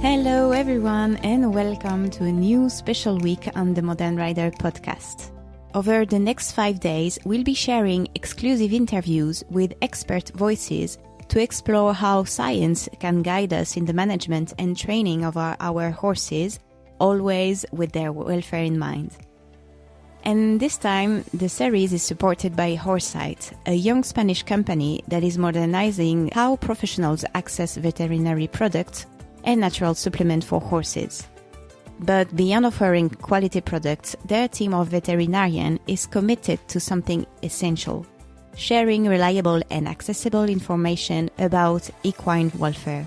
Hello everyone and welcome to a new special week on the Modern Rider podcast. Over the next 5 days, we'll be sharing exclusive interviews with expert voices to explore how science can guide us in the management and training of our horses, always with their welfare in mind. And this time, the series is supported by Horsesight, a young Spanish company that is modernizing how professionals access veterinary products and natural supplement for horses. But beyond offering quality products, their team of veterinarians is committed to something essential: sharing reliable and accessible information about equine welfare.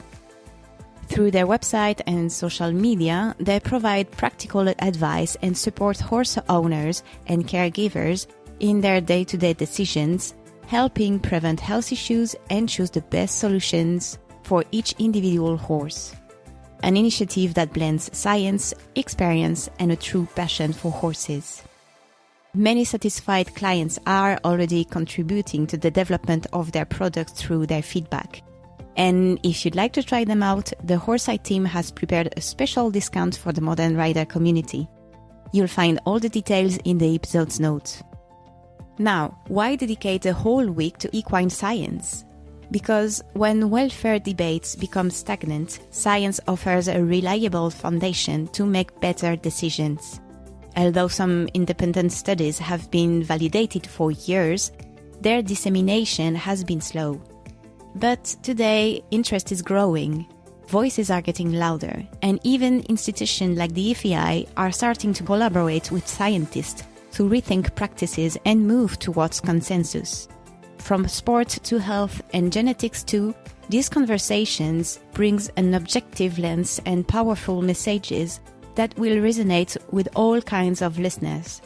Through their website and social media, they provide practical advice and support horse owners and caregivers in their day-to-day decisions, helping prevent health issues and choose the best solutions for each individual horse. An initiative that blends science, experience, and a true passion for horses. Many satisfied clients are already contributing to the development of their products through their feedback. And if you'd like to try them out, the Horsesight team has prepared a special discount for the Modern Rider community. You'll find all the details in the episode's notes. Now, why dedicate a whole week to equine science? Because when welfare debates become stagnant, science offers a reliable foundation to make better decisions. Although some independent studies have been validated for years, their dissemination has been slow. But today, interest is growing. Voices are getting louder, and even institutions like the FEI are starting to collaborate with scientists to rethink practices and move towards consensus. From sport to health and genetics too, these conversations brings an objective lens and powerful messages that will resonate with all kinds of listeners.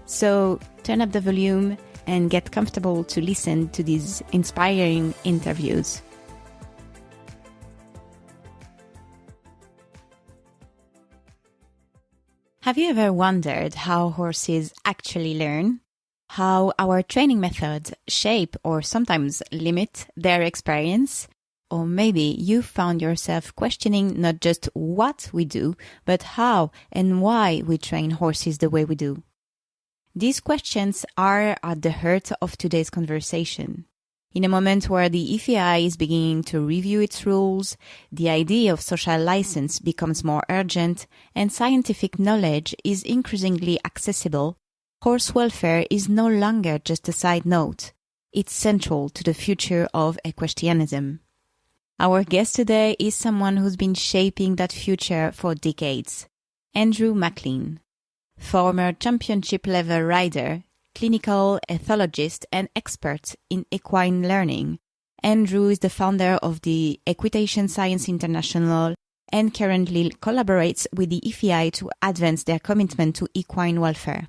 So turn up the volume and get comfortable to listen to these inspiring interviews. Have you ever wondered how horses actually learn? How our training methods shape or sometimes limit their experience? Or maybe you found yourself questioning not just what we do, but how and why we train horses the way we do. These questions are at the heart of today's conversation. In a moment where the FEI is beginning to review its rules, the idea of social license becomes more urgent, and scientific knowledge is increasingly accessible, horse welfare is no longer just a side note. It's central to the future of equestrianism. Our guest today is someone who's been shaping that future for decades. Andrew McLean, former championship-level rider, clinical ethologist and expert in equine learning. Andrew is the founder of the Equitation Science International and currently collaborates with the FEI to advance their commitment to equine welfare.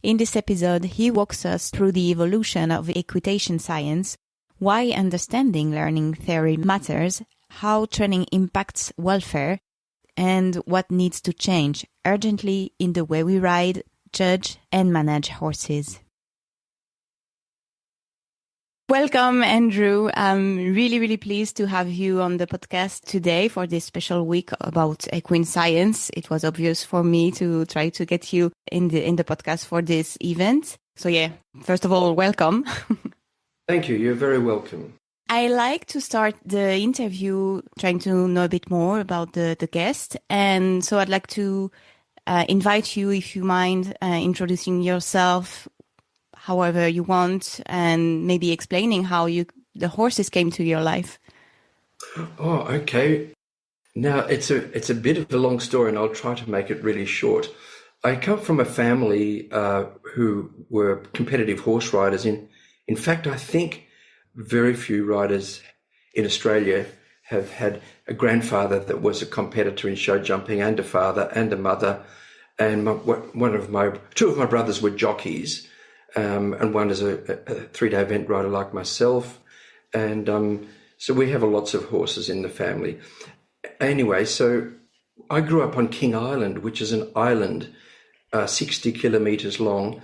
In this episode, he walks us through the evolution of equitation science, why understanding learning theory matters, how training impacts welfare, and what needs to change urgently in the way we ride, judge, and manage horses. Welcome, Andrew. I'm really pleased to have you on the podcast today for this special week about equine science. It was obvious for me to try to get you in the podcast for this event. So first of all, welcome. Thank you. You're very welcome. I like to start the interview trying to know a bit more about the guest. And so I'd like to invite you, if you mind, introducing yourself however you want, and maybe explaining how the horses came to your life. Oh, okay. Now, it's a bit of a long story, and I'll try to make it really short. I come from a family who were competitive horse riders. In fact, I think very few riders in Australia have had a grandfather that was a competitor in show jumping, and a father and a mother. And two of my brothers were jockeys. And one is a 3-day event rider like myself. And so we have lots of horses in the family. Anyway, so I grew up on King Island, which is an island 60 kilometres long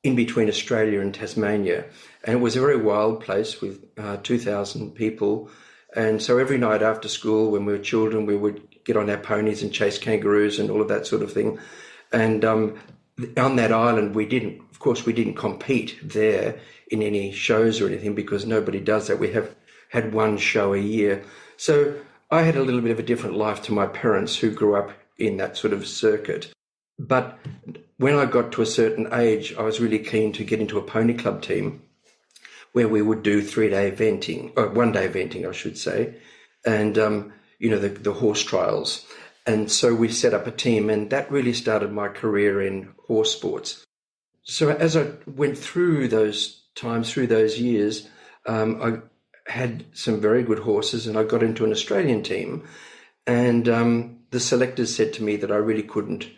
in between Australia and Tasmania. And it was a very wild place with 2,000 people. And so every night after school, when we were children, we would get on our ponies and chase kangaroos and all of that sort of thing. And on that island, we didn't compete there in any shows or anything because nobody does that. We have had one show a year. So I had a little bit of a different life to my parents who grew up in that sort of circuit. But when I got to a certain age, I was really keen to get into a pony club team where we would do 3-day eventing, or 1-day eventing, I should say, and, the horse trials. And so we set up a team, and that really started my career in horse sports. So as I went through those times, through those years, I had some very good horses, and I got into an Australian team. And the selectors said to me that I really couldn't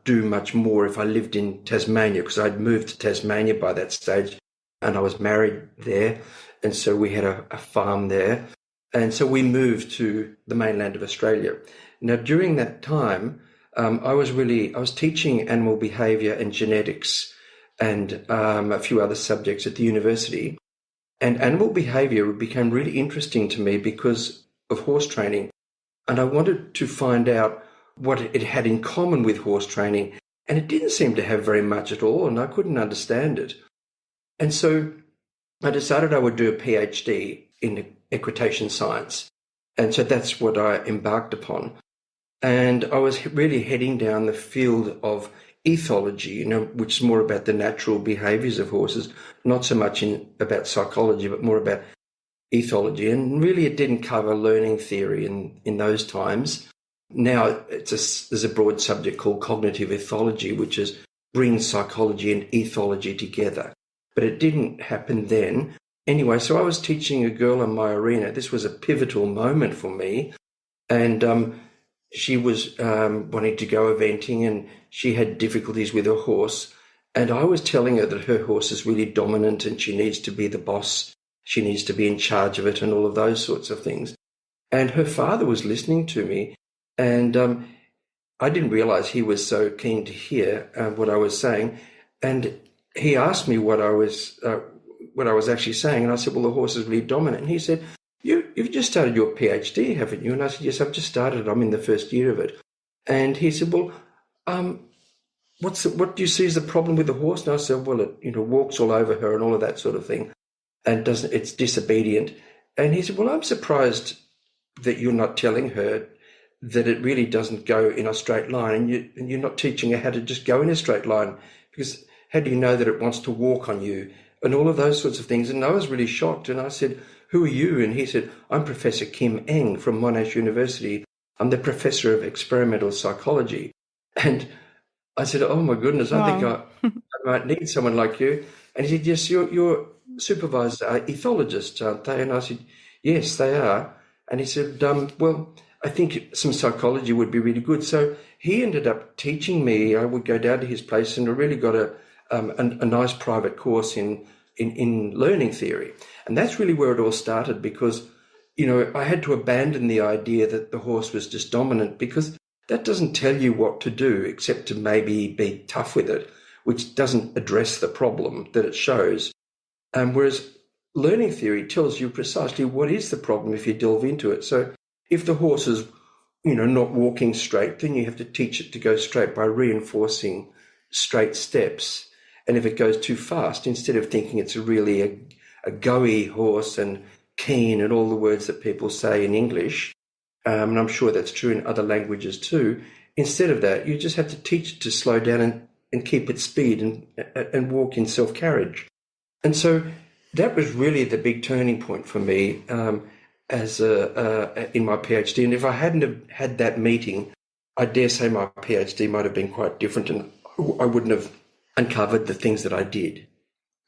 do much more if I lived in Tasmania, because I'd moved to Tasmania by that stage, and I was married there. And so we had a farm there. And so we moved to the mainland of Australia. Now, during that time, I was teaching animal behaviour and genetics and a few other subjects at the university. And animal behaviour became really interesting to me because of horse training. And I wanted to find out what it had in common with horse training. And it didn't seem to have very much at all, and I couldn't understand it. And so I decided I would do a PhD in equitation science. And so that's what I embarked upon. And I was really heading down the field of ethology, which is more about the natural behaviours of horses, not so much about psychology, but more about ethology. And really it didn't cover learning theory in those times. Now there's a broad subject called cognitive ethology, which is brings psychology and ethology together. But it didn't happen then. Anyway, so I was teaching a girl in my arena. This was a pivotal moment for me. And she was wanting to go eventing, and she had difficulties with her horse. And I was telling her that her horse is really dominant and she needs to be the boss. She needs to be in charge of it and all of those sorts of things. And her father was listening to me. And I didn't realise he was so keen to hear what I was saying. And he asked me what I was actually saying. And I said, well, the horse is really dominant. And he said, You've just started your PhD, haven't you? And I said, yes, I've just started. I'm in the first year of it. And he said, well, what do you see as the problem with the horse? And I said, well, it walks all over her and all of that sort of thing, and it's disobedient. And he said, well, I'm surprised that you're not telling her that it really doesn't go in a straight line, and you're not teaching her how to just go in a straight line, because how do you know that it wants to walk on you and all of those sorts of things? And I was really shocked, and I said, who are you? And he said, I'm Professor Kim Eng from Monash University. I'm the Professor of Experimental Psychology. And I said, oh, my goodness, I think I might need someone like you. And he said, yes, your supervisors are ethologists, aren't they? And I said, yes, they are. And he said, well, I think some psychology would be really good. So he ended up teaching me. I would go down to his place, and I really got a nice private course in learning theory. And that's really where it all started, because, I had to abandon the idea that the horse was just dominant, because that doesn't tell you what to do except to maybe be tough with it, which doesn't address the problem that it shows. Whereas learning theory tells you precisely what is the problem if you delve into it. So if the horse is, not walking straight, then you have to teach it to go straight by reinforcing straight steps. And if it goes too fast, instead of thinking it's really a goey horse and keen and all the words that people say in English, and I'm sure that's true in other languages too, instead of that, you just have to teach it to slow down and keep its speed and walk in self-carriage. And so that was really the big turning point for me in my PhD. And if I hadn't have had that meeting, I dare say my PhD might have been quite different, and I wouldn't have uncovered the things that I did.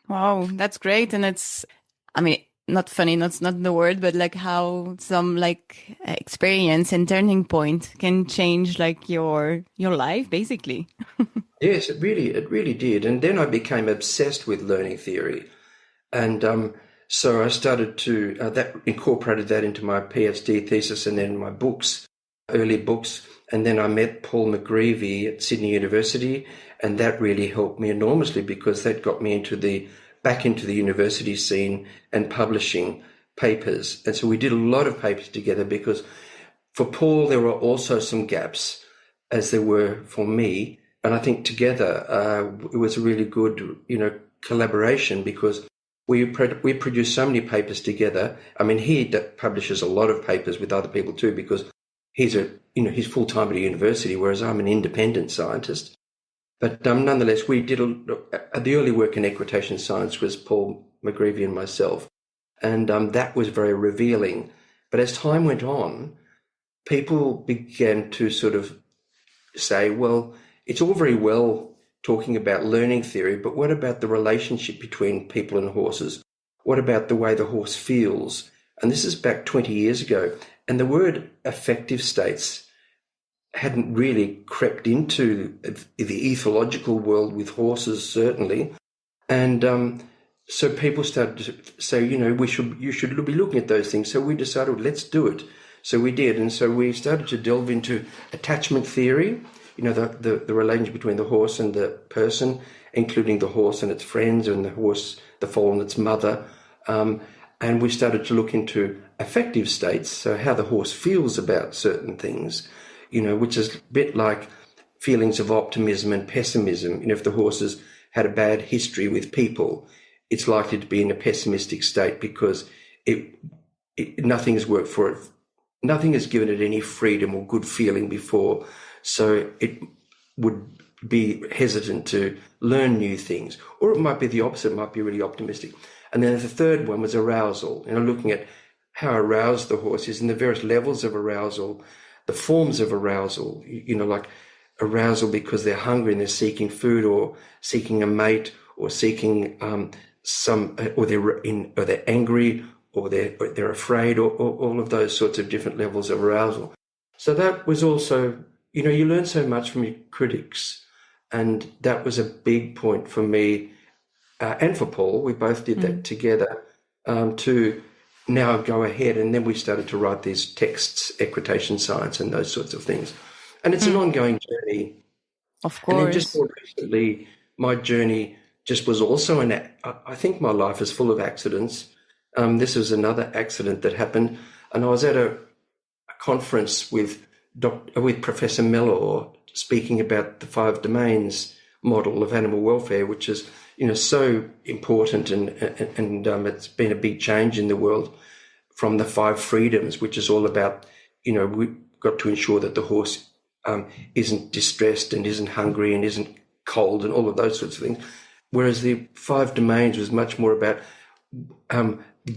Wow, that's great. And it's, not funny, that's not the word, but like how some experience and turning point can change your life, basically. Yes, it really did. And then I became obsessed with learning theory. And so I started to, that incorporated that into my PhD thesis and then my books, early books. And then I met Paul McGreevy at Sydney University, and that really helped me enormously, because that got me back into the university scene and publishing papers. And so we did a lot of papers together, because For Paul, there were also some gaps, as there were for me. And I think together it was a really good, collaboration, because we produce so many papers together. I mean, he publishes a lot of papers with other people too, because he's full-time at a university, whereas I'm an independent scientist. But nonetheless, we did the early work in equitation science was Paul McGreevy and myself, and that was very revealing. But as time went on, people began to sort of say, well, it's all very well talking about learning theory, but what about the relationship between people and horses? What about the way the horse feels? And this is back 20 years ago. And the word affective states hadn't really crept into the ethological world with horses, certainly. And so people started to say, you should be looking at those things. So we decided, let's do it. So we did. And so we started to delve into attachment theory, the relationship between the horse and the person, including the horse and its friends, and the horse, the foal and its mother. And we started to look into affective states, so how the horse feels about certain things, which is a bit like feelings of optimism and pessimism. If the horse has had a bad history with people, it's likely to be in a pessimistic state because nothing has worked for it. Nothing has given it any freedom or good feeling before. So it would be hesitant to learn new things. Or it might be the opposite, it might be really optimistic. And then the third one was arousal, looking at how aroused the horse is and the various levels of arousal, the forms of arousal, like arousal because they're hungry and they're seeking food, or seeking a mate, or seeking or they're angry, or they're afraid, or all of those sorts of different levels of arousal. So that was also, you learn so much from your critics, and that was a big point for me and for Paul. We both did that together to now go ahead, and then we started to write these texts, Equitation Science and those sorts of things. And it's an ongoing journey. Of course. And then just more recently, my journey just was also I think my life is full of accidents. This was another accident that happened, and I was at a conference with Professor Mellor speaking about the 5 domains model of animal welfare, which is so important, and it's been a big change in the world from the 5 freedoms, which is all about we've got to ensure that the horse isn't distressed and isn't hungry and isn't cold and all of those sorts of things, whereas the 5 domains was much more about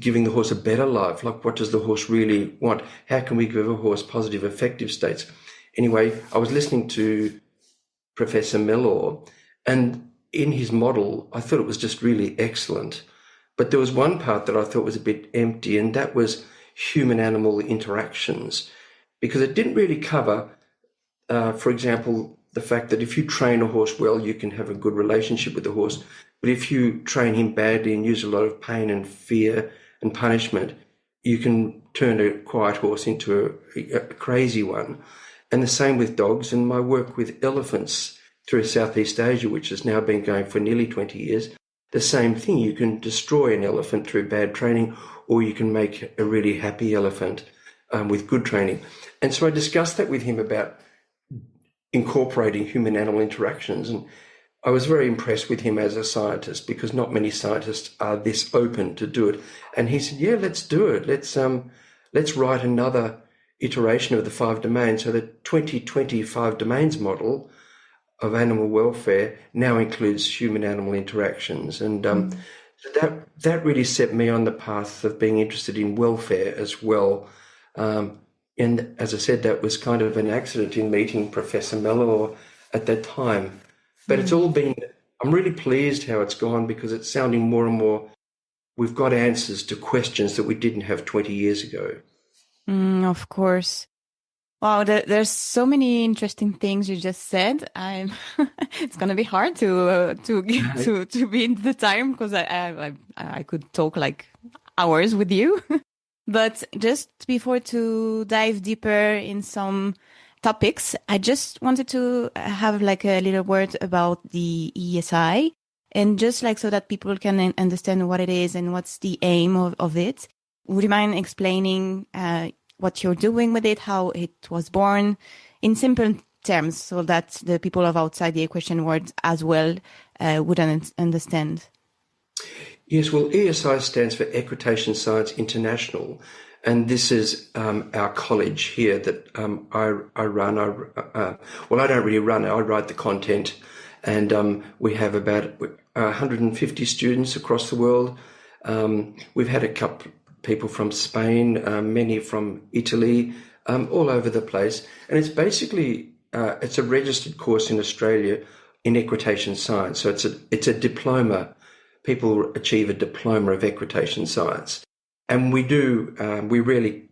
giving the horse a better life. Like, what does the horse really want? How can we give a horse positive affective states? Anyway, I was listening to Professor Mellor, and in his model, I thought it was just really excellent. But there was one part that I thought was a bit empty, and that was human-animal interactions, because it didn't really cover, for example, the fact that if you train a horse well, you can have a good relationship with the horse. But if you train him badly and use a lot of pain and fear and punishment, you can turn a quiet horse into a crazy one. And the same with dogs. And my work with elephants through Southeast Asia, which has now been going for nearly 20 years, the same thing. You can destroy an elephant through bad training, or you can make a really happy elephant with good training. And so I discussed that with him about incorporating human-animal interactions. And I was very impressed with him as a scientist, because not many scientists are this open to do it. And he said, yeah, let's do it. Let's write another iteration of the 5 domains. So the 2025 domains model of animal welfare now includes human-animal interactions. And so that really set me on the path of being interested in welfare as well. And as I said, that was kind of an accident in meeting Professor Mellor at that time. But it's all been, I'm really pleased how it's gone, because it's sounding more and more, we've got answers to questions that we didn't have 20 years ago. Of course. Wow, there's so many interesting things you just said. It's gonna be hard to be in the time, because I could talk like hours with you. But just before to dive deeper in some topics, I just wanted to have like a little word about the ESI, and just like so that people can understand what it is and what's the aim of it. Would you mind explaining what you're doing with it, how it was born, in simple terms, so that the people of outside the equestrian world as well would understand. Yes, well, ESI stands for Equitation Science International, and this is our college here that I run. Well, I don't really run it. I write the content, and we have about 150 students across the world. We've had a couple people from Spain, many from Italy, all over the place, and it's basically it's a registered course in Australia in equitation science. So it's a diploma. People achieve a diploma of equitation science. And we really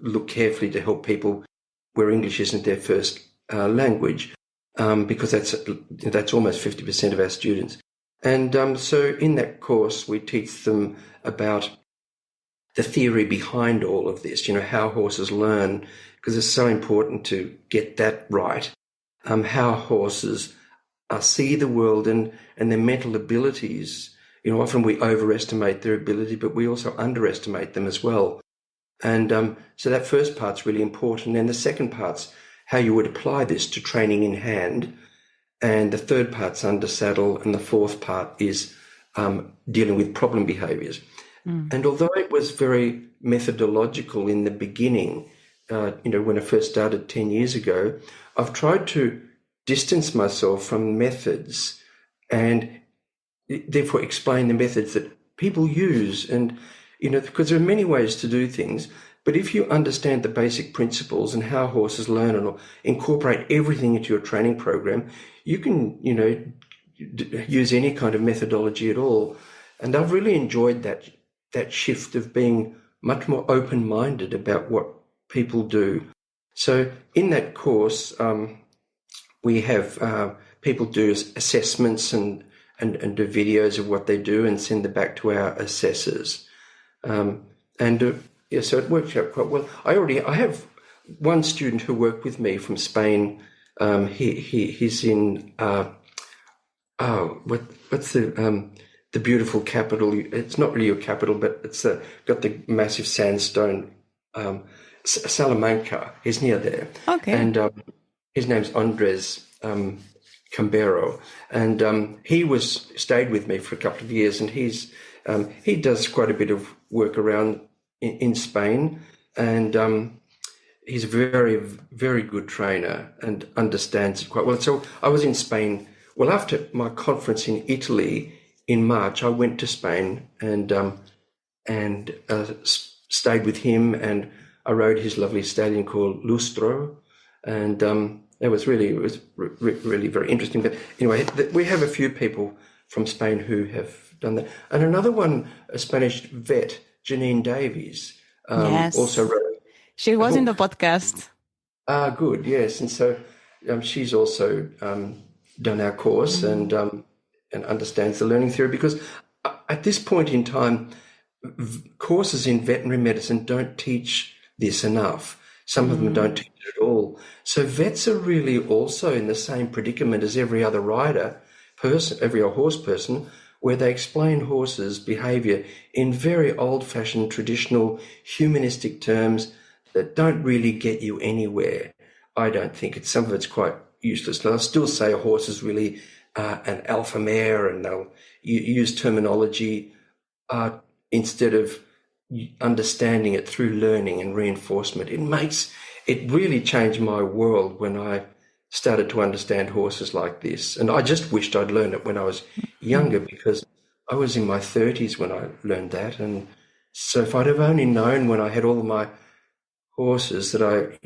look carefully to help people where English isn't their first language, because that's almost 50% of our students. And so in that course, we teach them about the theory behind all of this, how horses learn, because it's so important to get that right, how horses see the world and their mental abilities. Often we overestimate their ability, but we also underestimate them as well. And so that first part's really important. And the second part's how you would apply this to training in hand. And the third part's under saddle. And the fourth part is dealing with problem behaviours. And although it was very methodological in the beginning, when I first started 10 years ago, I've tried to distance myself from methods and therefore explain the methods that people use. And, because there are many ways to do things, but if you understand the basic principles and how horses learn and incorporate everything into your training program, you can, use any kind of methodology at all. And I've really enjoyed that shift of being much more open-minded about what people do. So in that course, we have people do assessments and do videos of what they do and send them back to our assessors. So it worked out quite well. I have one student who worked with me from Spain. He's in what's the beautiful capital? It's not really a capital, but it's got the massive sandstone. Salamanca. He's near there. Okay. And his name's Andres Cambero, and he stayed with me for a couple of years, and he does quite a bit of work around in Spain, and he's a very, very good trainer and understands it quite well. So I was in Spain. Well, after my conference in Italy in March, I went to Spain and stayed with him, and I rode his lovely stallion called Lustro, and it was really very interesting. But anyway, we have a few people from Spain who have done that. And another one, a Spanish vet, Janine Davies, yes. also wrote. She was in the podcast. Good, yes. And so she's also done our course and understands the learning theory, because at this point in time, courses in veterinary medicine don't teach this enough. Some of them don't teach it at all. So vets are really also in the same predicament as every other every horse person, where they explain horses' behaviour in very old-fashioned, traditional, humanistic terms that don't really get you anywhere. I don't think some of it's quite useless. They'll still say a horse is really an alpha mare, and they'll use terminology instead of understanding it through learning and reinforcement. It really changed my world when I started to understand horses like this. And I just wished I'd learned it when I was younger, because I was in my 30s when I learned that. And so if I'd have only known when I had all of my horses that I,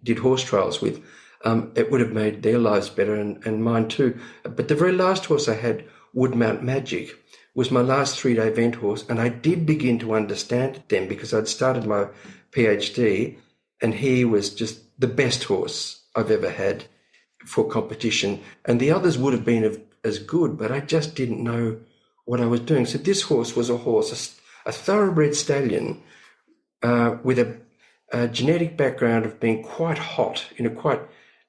did horse trials with, it would have made their lives better and mine too. But the very last horse I had, Woodmount Magic, was my last 3-day event horse, and I did begin to understand it then, because I'd started my PhD, and he was just the best horse I've ever had for competition. And the others would have been as good, but I just didn't know what I was doing. So this horse was a thoroughbred stallion with a genetic background of being quite hot, quite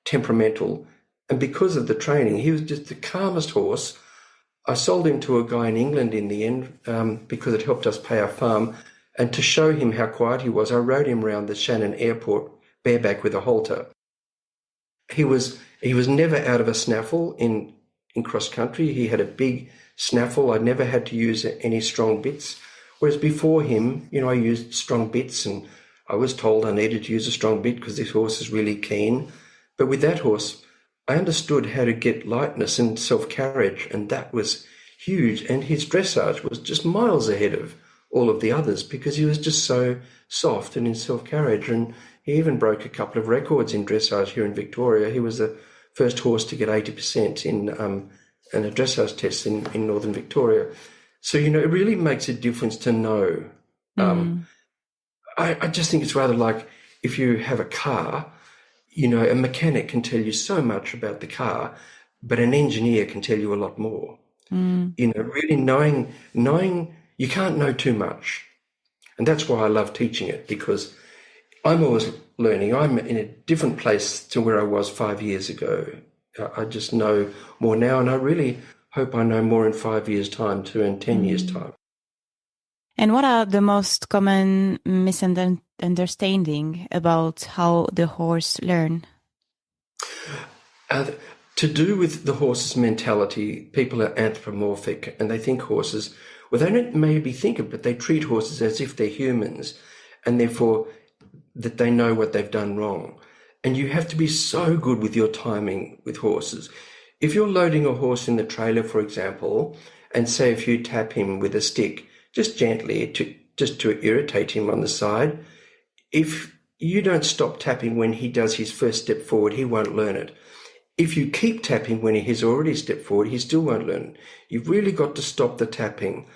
temperamental. And because of the training, he was just the calmest horse. I sold him to a guy in England in the end because it helped us pay our farm. And to show him how quiet he was, I rode him around the Shannon airport bareback with a halter. He was never out of a snaffle in cross country. He had a big snaffle. I never had to use any strong bits. Whereas before him, I used strong bits, and I was told I needed to use a strong bit because this horse is really keen. But with that horse, I understood how to get lightness and self-carriage, and that was huge. And his dressage was just miles ahead of all of the others because he was just so soft and in self-carriage. And he even broke a couple of records in dressage here in Victoria. He was the first horse to get 80% in a dressage test in Northern Victoria. So, it really makes a difference to know. I just think it's rather like if you have a car, a mechanic can tell you so much about the car, but an engineer can tell you a lot more. Really knowing you can't know too much. And that's why I love teaching it, because I'm always learning. I'm in a different place to where I was 5 years ago. I just know more now, and I really hope I know more in 5 years' time too, and 10 years' time. And what are the most common misunderstanding about how the horse learn? To do with the horse's mentality, people are anthropomorphic, and they think horses, well, they don't maybe think it, but they treat horses as if they're humans, and therefore that they know what they've done wrong. And you have to be so good with your timing with horses. If you're loading a horse in the trailer, for example, and say if you tap him with a stick, just gently, to irritate him on the side, if you don't stop tapping when he does his first step forward, he won't learn it. If you keep tapping when he has already stepped forward, he still won't learn it. You've really got to stop the tapping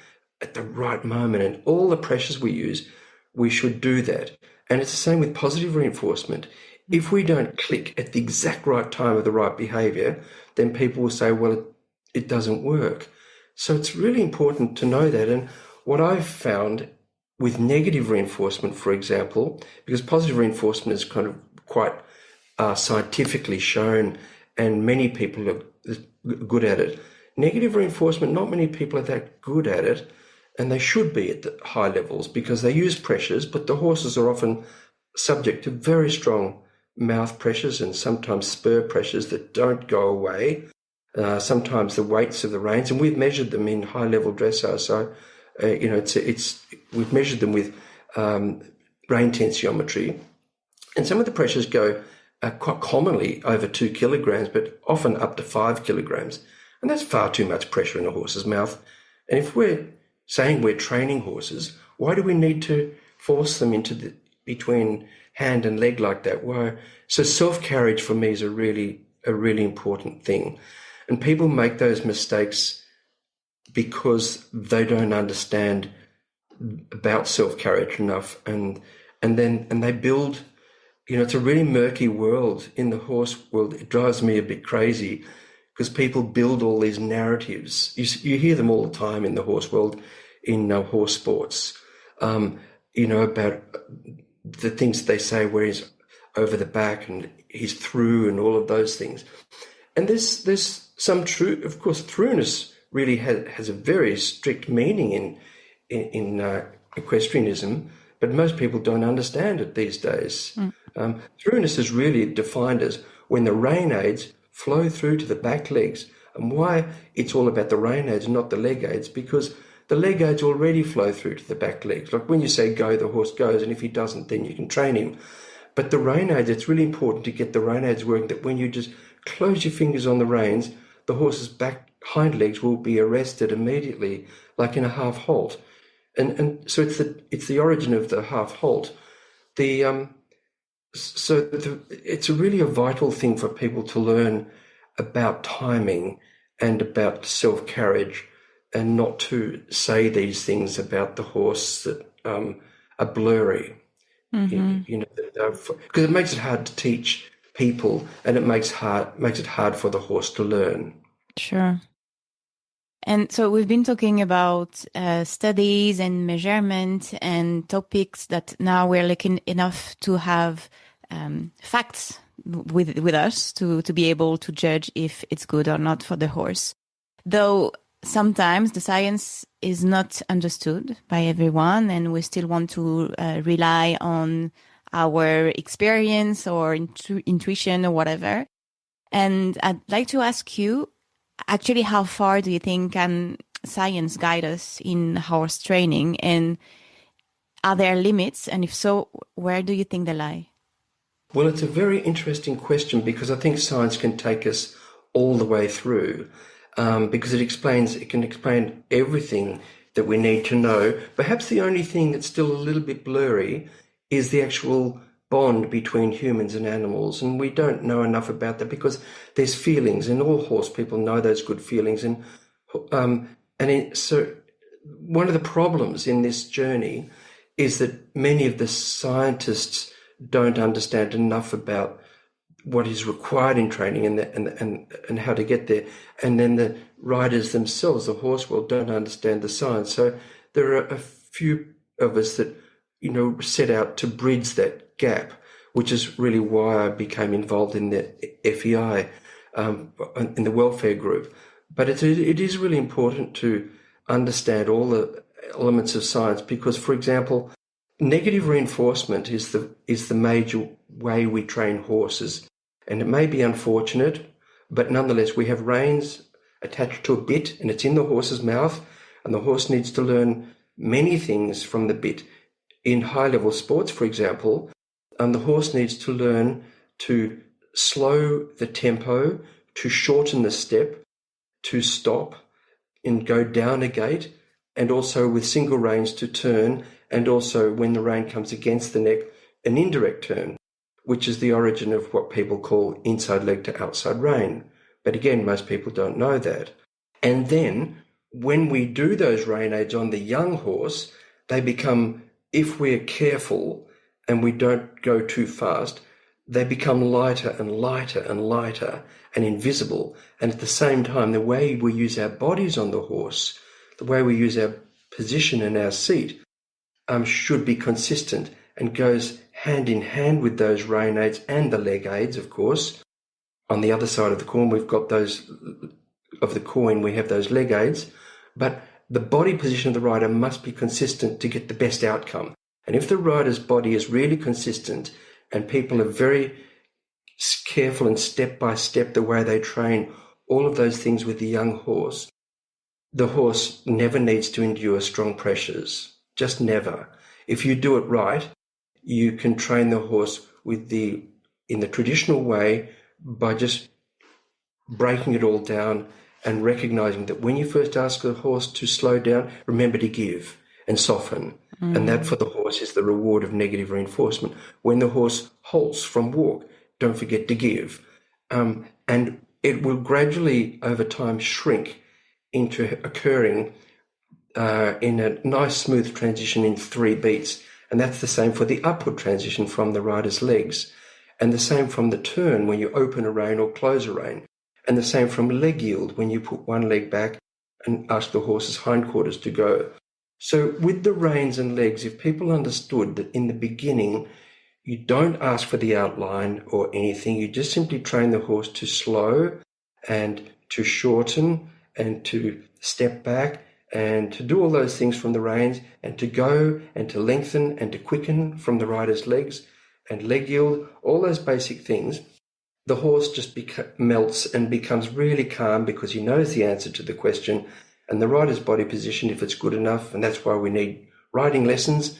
at the right moment. And all the pressures we use, we should do that. And it's the same with positive reinforcement. If we don't click at the exact right time of the right behavior, then people will say, well, it doesn't work. So it's really important to know that. And what I've found with negative reinforcement, for example, because positive reinforcement is kind of quite scientifically shown, and many people are good at it. Negative reinforcement, not many people are that good at it, and they should be at the high levels because they use pressures, but the horses are often subject to very strong mouth pressures and sometimes spur pressures that don't go away. Sometimes the weights of the reins, and we've measured them in high-level dressage. So, we've measured them with rein tensiometry, and some of the pressures go quite commonly over 2 kilograms, but often up to 5 kilograms, and that's far too much pressure in a horse's mouth. And if we're saying we're training horses, why do we need to force them into between hand and leg like that? Why? So self-carriage for me is a really important thing. And people make those mistakes because they don't understand about self-carriage enough, and they build, it's a really murky world in the horse world. It drives me a bit crazy because people build all these narratives. You hear them all the time in the horse world, in horse sports, about the things they say where he's over the back and he's through and all of those things. And there's some true, of course, throughness really has a very strict meaning in equestrianism, but most people don't understand it these days. Throughness is really defined as when the rein aids flow through to the back legs. And why it's all about the rein aids, not the leg aids, because the leg aids already flow through to the back legs. Like when you say go, the horse goes, and if he doesn't, then you can train him. But the rein aids, it's really important to get the rein aids working, that when you just close your fingers on the reins, the horse's back hind legs will be arrested immediately, like in a half halt. And so it's the origin of the half halt. It's really a vital thing for people to learn about timing and about self-carriage, and not to say these things about the horse that are blurry. Because it makes it hard to teach people, and it makes it hard for the horse to learn. Sure. And so we've been talking about studies and measurement and topics that now we're lucky enough to have facts with us to be able to judge if it's good or not for the horse. Though sometimes the science is not understood by everyone, and we still want to rely on our experience or intuition or whatever. And I'd like to ask you, actually, how far do you think can science guide us in horse training? And are there limits? And if so, where do you think they lie? Well, it's a very interesting question because I think science can take us all the way through because it can explain everything that we need to know. Perhaps the only thing that's still a little bit blurry is the actual bond between humans and animals, and we don't know enough about that because there's feelings, and all horse people know those good feelings. So one of the problems in this journey is that many of the scientists don't understand enough about what is required in training and how to get there, and then the riders themselves, the horse world, don't understand the science. So there are a few of us that set out to bridge that gap, which is really why I became involved in the FEI, in the welfare group. But it is really important to understand all the elements of science because, for example, negative reinforcement is the major way we train horses. And it may be unfortunate, but nonetheless, we have reins attached to a bit and it's in the horse's mouth, and the horse needs to learn many things from the bit. In high-level sports, for example, the horse needs to learn to slow the tempo, to shorten the step, to stop and go down a gate, and also with single reins to turn, and also when the rein comes against the neck, an indirect turn, which is the origin of what people call inside leg to outside rein. But again, most people don't know that. And then when we do those rein aids on the young horse, they become, if we're careful and we don't go too fast, they become lighter and lighter and lighter and invisible. And at the same time, the way we use our bodies on the horse, the way we use our position in our seat, should be consistent and goes hand in hand with those rein aids and the leg aids, of course. On the other side of the coin, we've got we have those leg aids, but the body position of the rider must be consistent to get the best outcome. And if the rider's body is really consistent and people are very careful and step by step the way they train all of those things with the young horse, the horse never needs to endure strong pressures, just never. If you do it right, you can train the horse in the traditional way by just breaking it all down and recognizing that when you first ask the horse to slow down, remember to give and soften. And that for the horse is the reward of negative reinforcement. When the horse halts from walk, don't forget to give. And it will gradually over time shrink into occurring in a nice smooth transition in 3 beats. And that's the same for the upward transition from the rider's legs. And the same from the turn when you open a rein or close a rein. And the same from leg yield when you put one leg back and ask the horse's hindquarters to go. So with the reins and legs, if people understood that in the beginning, you don't ask for the outline or anything, you just simply train the horse to slow and to shorten and to step back and to do all those things from the reins and to go and to lengthen and to quicken from the rider's legs and leg yield, all those basic things, the horse just melts and becomes really calm because he knows the answer to the question. And the rider's body position, if it's good enough, and that's why we need riding lessons,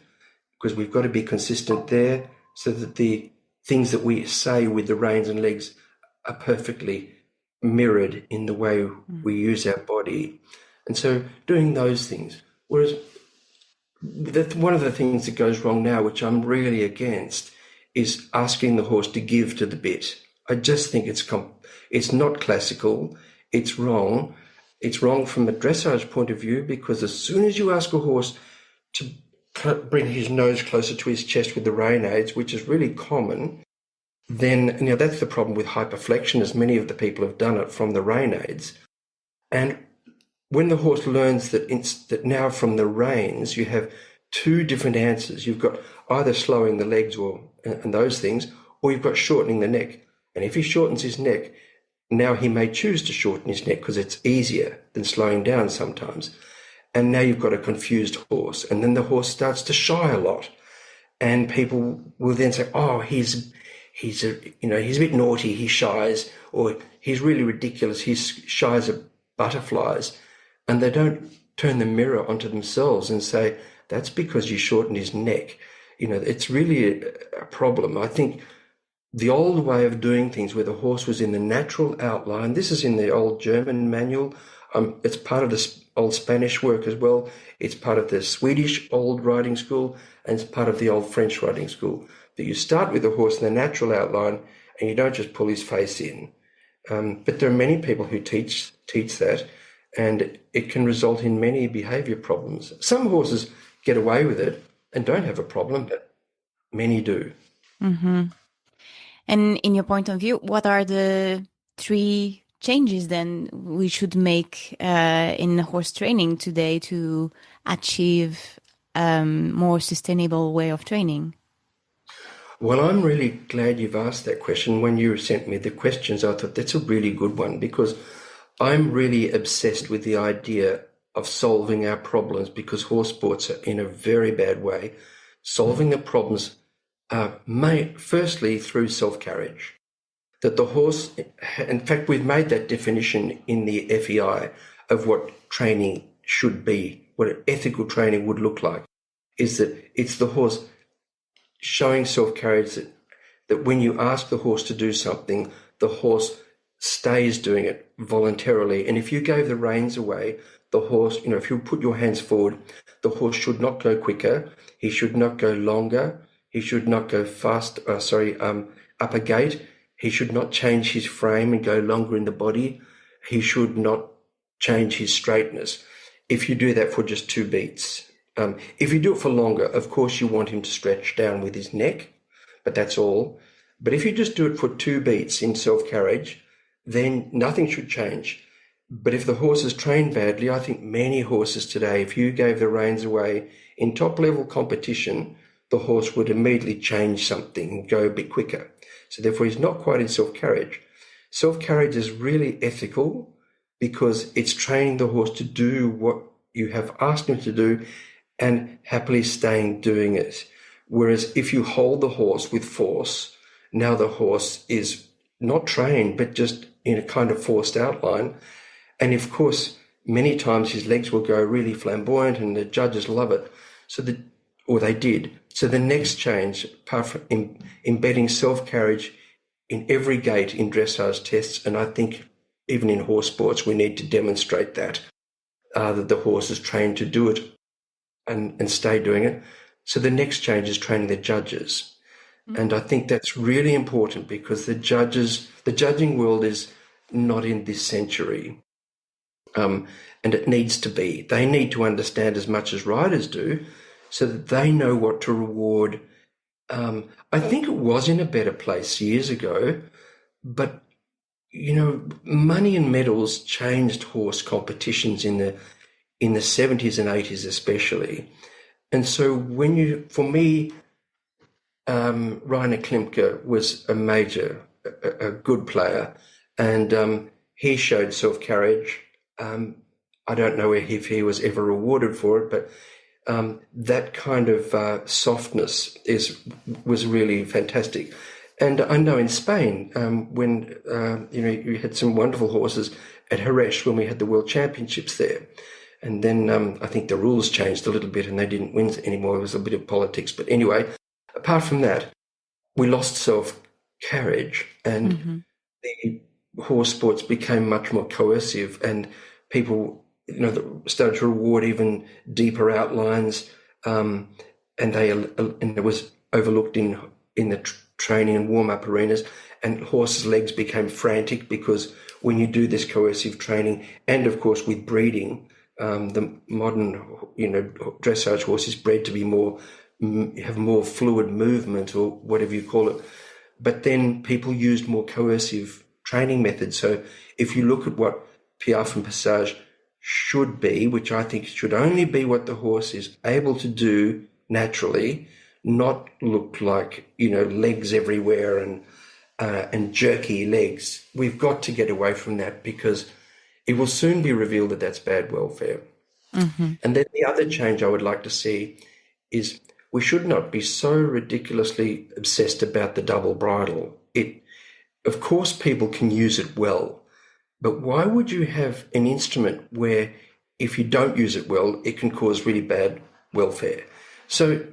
because we've got to be consistent there so that the things that we say with the reins and legs are perfectly mirrored in the way we use our body. And so doing those things. Whereas one of the things that goes wrong now, which I'm really against, is asking the horse to give to the bit. I just think it's not classical. It's wrong. It's wrong from a dressage point of view because as soon as you ask a horse to bring his nose closer to his chest with the rein aids, which is really common, then that's the problem with hyperflexion, as many of the people have done it from the rein aids. And when the horse learns that now from the reins you have 2 different answers, you've got either slowing the legs and those things, or you've got shortening the neck. And if he shortens his neck, now he may choose to shorten his neck because it's easier than slowing down sometimes. And now you've got a confused horse, and then the horse starts to shy a lot, and people will then say, "Oh, he's a bit naughty. He shies," or "He's really ridiculous. He shies at butterflies," and they don't turn the mirror onto themselves and say, "That's because you shortened his neck." It's really a problem. I think the old way of doing things, where the horse was in the natural outline, this is in the old German manual. It's part of the old Spanish work as well. It's part of the Swedish old riding school, and it's part of the old French riding school. That you start with the horse in the natural outline, and you don't just pull his face in. But there are many people who teach that, and it can result in many behaviour problems. Some horses get away with it and don't have a problem, but many do. Mm-hmm. And in your point of view, what are the 3 changes then we should make in horse training today to achieve more sustainable way of training? Well, I'm really glad you've asked that question. When you sent me the questions, I thought that's a really good one, because I'm really obsessed with the idea of solving our problems, because horse sports are in a very bad way. Solving the problems firstly through self-carriage. That the horse, in fact, we've made that definition in the FEI of what training should be, what ethical training would look like, is that it's the horse showing self-carriage, that when you ask the horse to do something, the horse stays doing it voluntarily. And if you gave the reins away, the horse, if you put your hands forward, the horse should not go quicker, he should not go longer, he should not go up a gate. He should not change his frame and go longer in the body. He should not change his straightness. If you do that for just 2 beats. If you do it for longer, of course you want him to stretch down with his neck, but that's all. But if you just do it for 2 beats in self-carriage, then nothing should change. But if the horse is trained badly, I think many horses today, if you gave the reins away in top-level competition, the horse would immediately change something and go a bit quicker. So therefore, he's not quite in self-carriage. Self-carriage is really ethical because it's training the horse to do what you have asked him to do and happily staying doing it. Whereas if you hold the horse with force, now the horse is not trained, but just in a kind of forced outline. And of course, many times his legs will go really flamboyant and the judges love it. Or they did. So the next change, apart from embedding self-carriage in every gait in dressage tests, and I think even in horse sports, we need to demonstrate that the horse is trained to do it and stay doing it. So the next change is training the judges. Mm-hmm. And I think that's really important because the judging world is not in this century. And it needs to be. They need to understand as much as riders do, so that they know what to reward. I think it was in a better place years ago, but, money and medals changed horse competitions in the 70s and 80s especially. And so for me, Rainer Klimke was a good player, and he showed self-carriage. I don't know if he was ever rewarded for it, but that kind of softness was really fantastic. And I know in Spain, when you had some wonderful horses at Jerez when we had the World Championships there, and then I think the rules changed a little bit and they didn't win anymore. It was a bit of politics, but anyway, apart from that, we lost self-carriage, and the horse sports became much more coercive, and people started to reward even deeper outlines, and it was overlooked in the training and warm-up arenas, and horses' legs became frantic because when you do this coercive training, and of course with breeding, the modern dressage horse is bred to be have more fluid movement or whatever you call it, but then people used more coercive training methods. So if you look at what piaffe and passage should be, which I think should only be what the horse is able to do naturally, not look like, legs everywhere and and jerky legs. We've got to get away from that because it will soon be revealed that that's bad welfare. Mm-hmm. And then the other change I would like to see is we should not be so ridiculously obsessed about the double bridle. Of course, people can use it well, but why would you have an instrument where if you don't use it well, it can cause really bad welfare? So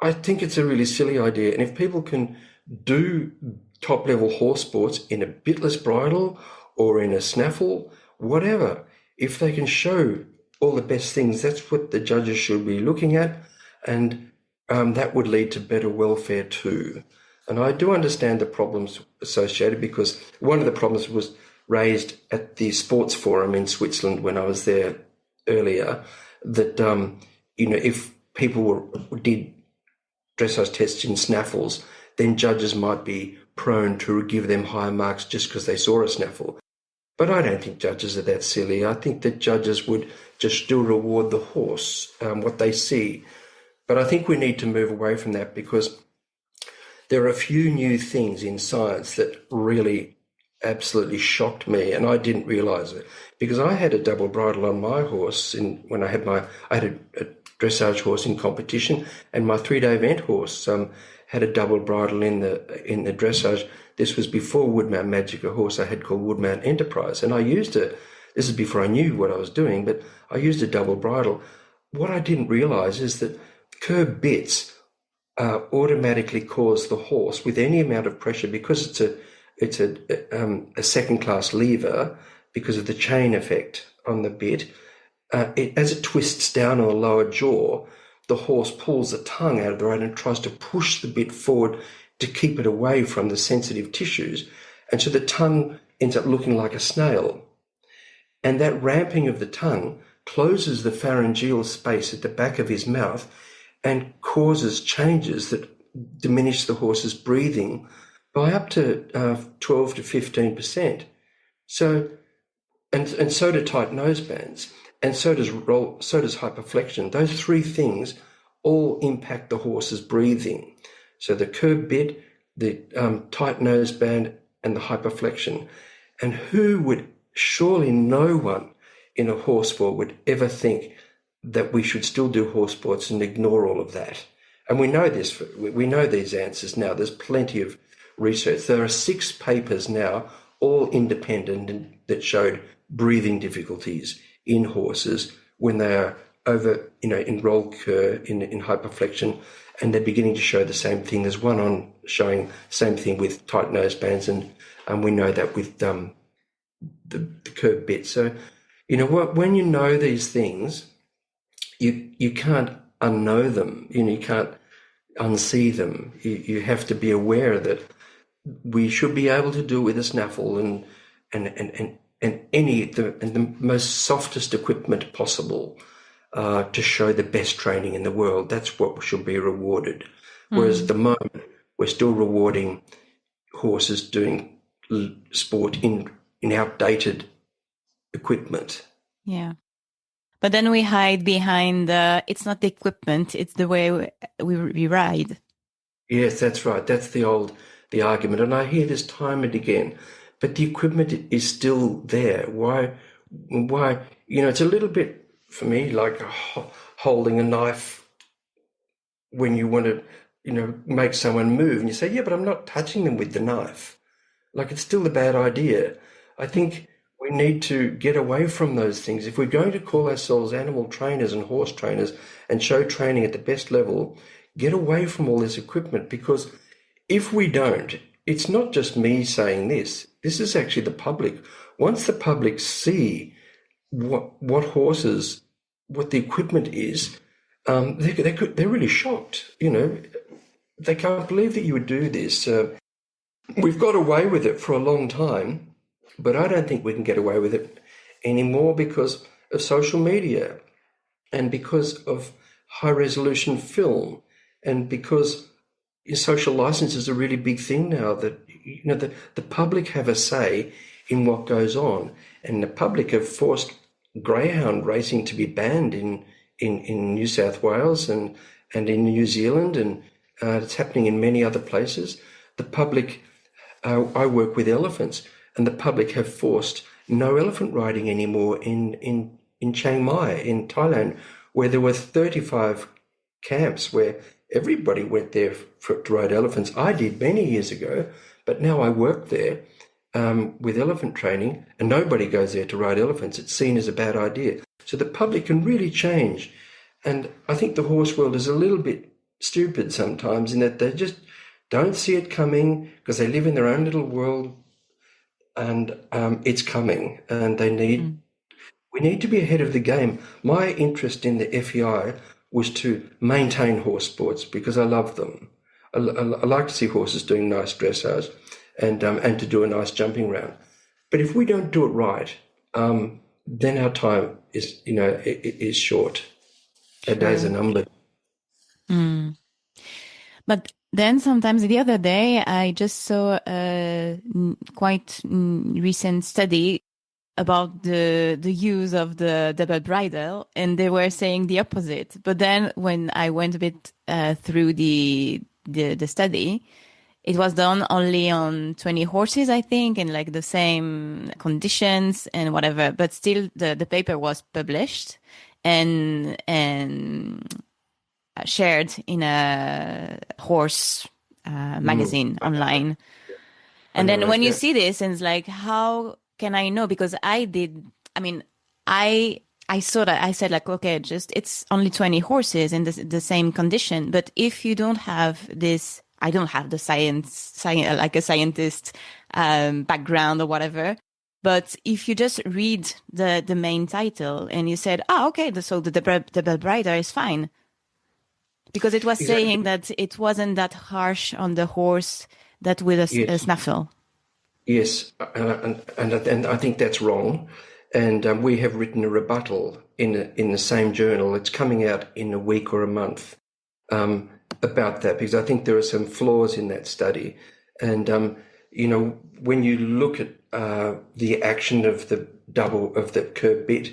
I think it's a really silly idea. And if people can do top-level horse sports in a bitless bridle or in a snaffle, whatever, if they can show all the best things, that's what the judges should be looking at, and that would lead to better welfare too. And I do understand the problems associated, because one of the problems was raised at the sports forum in Switzerland when I was there earlier, that, if people did dressage tests in snaffles, then judges might be prone to give them higher marks just because they saw a snaffle. But I don't think judges are that silly. I think that judges would just still reward the horse, what they see. But I think we need to move away from that, because there are a few new things in science that really absolutely shocked me, and I didn't realise it, because I had a double bridle on my horse when I had a dressage horse in competition, and my 3-day event horse had a double bridle in the dressage. This was before Woodmount Magic, a horse I had called Woodmount Enterprise, and I used it. This is before I knew what I was doing, but I used a double bridle. What I didn't realise is that curb bits automatically cause the horse, with any amount of pressure, because it's a second-class lever, because of the chain effect on the bit, as it twists down on the lower jaw, the horse pulls the tongue out of the road and tries to push the bit forward to keep it away from the sensitive tissues. And so the tongue ends up looking like a snail. And that ramping of the tongue closes the pharyngeal space at the back of his mouth and causes changes that diminish the horse's breathing by up to 12 to 15%. So, and so do tight nosebands, and so does hyperflexion. Those three things all impact the horse's breathing. So the curb bit, the tight noseband, and the hyperflexion. And surely no one in a horse sport would ever think that we should still do horse sports and ignore all of that. And we know this. We know these answers now. There's plenty of research. There are 6 papers now, all independent, that showed breathing difficulties in horses when they are in roll cur, in hyperflexion, and they're beginning to show the same thing. There's one on showing same thing with tight nosebands, and we know that with the curb bit. So, when you know these things, you can't unknow them. You can't unsee them. You have to be aware that we should be able to do it with a snaffle and the most softest equipment possible to show the best training in the world. That's what should be rewarded. Whereas at the moment, we're still rewarding horses doing sport in outdated equipment. Yeah. But then we hide behind it's not the equipment, it's the way we ride. Yes, that's right. That's the argument. And I hear this time and again. But the equipment is still there. Why? It's a little bit, for me, like holding a knife when you want to, make someone move. And you say, yeah, but I'm not touching them with the knife. Like, it's still a bad idea. I think we need to get away from those things. If we're going to call ourselves animal trainers and horse trainers and show training at the best level, get away from all this equipment, because if we don't, it's not just me saying this. This is actually the public. Once the public see what the equipment is, they're really shocked. They can't believe that you would do this. We've got away with it for a long time, but I don't think we can get away with it anymore because of social media and because of high-resolution film and because social license is a really big thing now, that the public have a say in what goes on, and the public have forced greyhound racing to be banned in New South Wales and in New Zealand, and it's happening in many other places. The public I work with elephants, and the public have forced no elephant riding anymore in Chiang Mai, in Thailand, where there were 35 camps where everybody went there to ride elephants. I did many years ago, but now I work there with elephant training, and nobody goes there to ride elephants. It's seen as a bad idea. So the public can really change. And I think the horse world is a little bit stupid sometimes in that they just don't see it coming because they live in their own little world, and it's coming, and we need to be ahead of the game. My interest in the FEI was to maintain horse sports because I love them. I like to see horses doing nice dressage and to do a nice jumping round. But if we don't do it right, then our time is short. Our days are numbered. But then sometimes the other day, I just saw a quite recent study about the use of the double bridle, and they were saying the opposite. But then when I went a bit through the study, it was done only on 20 horses, I think, in like the same conditions and whatever. But still, the paper was published and shared in a horse magazine online. And then when you see this, and it's like, how can I know? Because I saw that, I said like, okay, it's only 20 horses in the same condition. But if you don't have this, I don't have the science like a scientist background or whatever. But if you just read the main title and you said, okay, so the double bridle is fine. Because it was saying that it wasn't that harsh on the horse that with a snaffle. Yes, and I think that's wrong. And we have written a rebuttal in the same journal. It's coming out in a week or a month about that, because I think there are some flaws in that study. And, when you look at the action of the curb bit,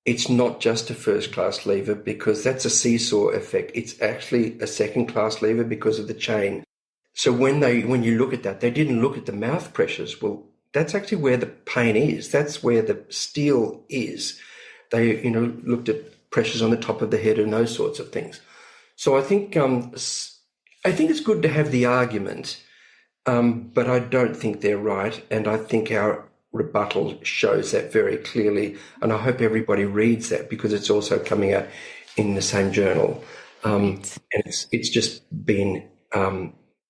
it's not just a first-class lever because that's a seesaw effect. It's actually a second-class lever because of the chain. So when you look at that, they didn't look at the mouth pressures. Well, that's actually where the pain is. That's where the steel is. They, looked at pressures on the top of the head and those sorts of things. So I think it's good to have the argument, but I don't think they're right, and I think our rebuttal shows that very clearly, and I hope everybody reads that because it's also coming out in the same journal, and it's just been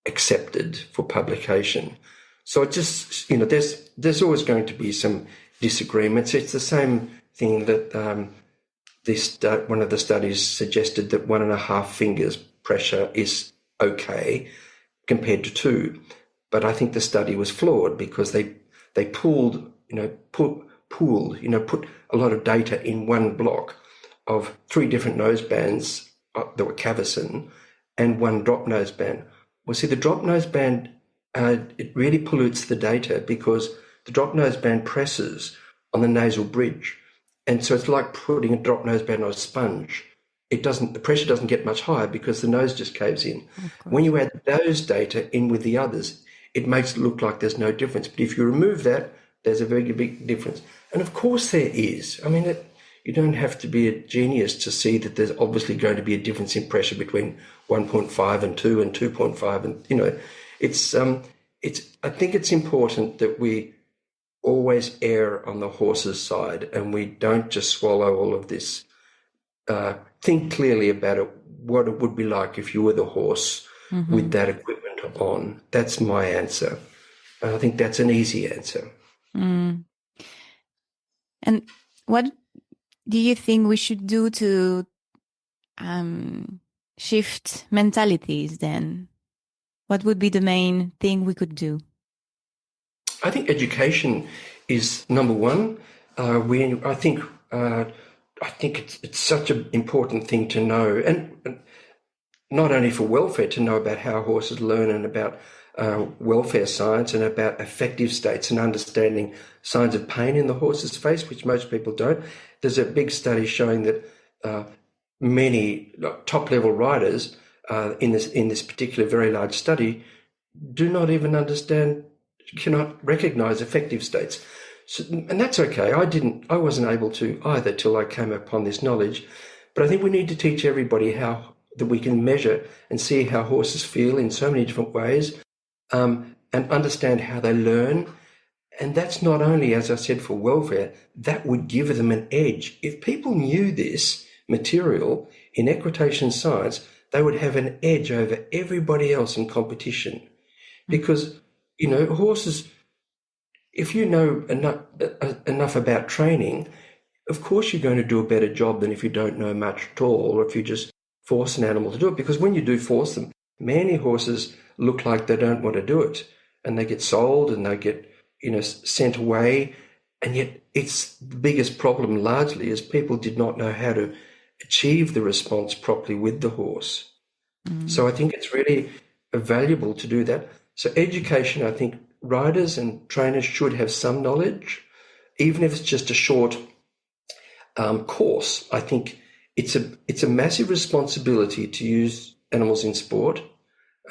accepted for publication. So it just there's always going to be some disagreements. It's the same thing that one of the studies suggested that 1.5 fingers pressure is okay compared to 2, but I think the study was flawed because they put a lot of data in one block of 3 different nosebands that were cavesson and 1 drop noseband. Well, see, the drop noseband, it really pollutes the data because the drop noseband presses on the nasal bridge. And so it's like putting a drop noseband on a sponge. The pressure doesn't get much higher because the nose just caves in. When you add those data in with the others, it makes it look like there's no difference. But if you remove that, there's a very big difference. And of course there is. I mean, you don't have to be a genius to see that there's obviously going to be a difference in pressure between 1.5 and 2 and 2.5. And, I think it's important that we always err on the horse's side and we don't just swallow all of this. Think clearly about it, what it would be like if you were the horse with that equipment on. That's my answer. I think that's an easy answer. And what do you think we should do to shift mentalities then? What would be the main thing we could do? I think education is number one. I think it's such an important thing to know, and not only for welfare, to know about how horses learn and about welfare science and about affective states and understanding signs of pain in the horse's face, which most people don't. There's a big study showing that many top-level riders in this particular very large study do not even understand, cannot recognize affective states. So, and that's okay. I wasn't able to either till I came upon this knowledge. But I think we need to teach everybody how that we can measure and see how horses feel in so many different ways, and understand how they learn. And that's not only, as I said, for welfare, that would give them an edge. If people knew this material in equitation science, they would have an edge over everybody else in competition. Because, horses, if you know enough about training, of course you're going to do a better job than if you don't know much at all, or if you just force an animal to do it. Because when you do force them, many horses look like they don't want to do it, and they get sold and they get, sent away. And yet it's the biggest problem largely is people did not know how to achieve the response properly with the horse. So I think it's really valuable to do that. So education, I think riders and trainers should have some knowledge, even if it's just a short course. I think it's a massive responsibility to use animals in sport.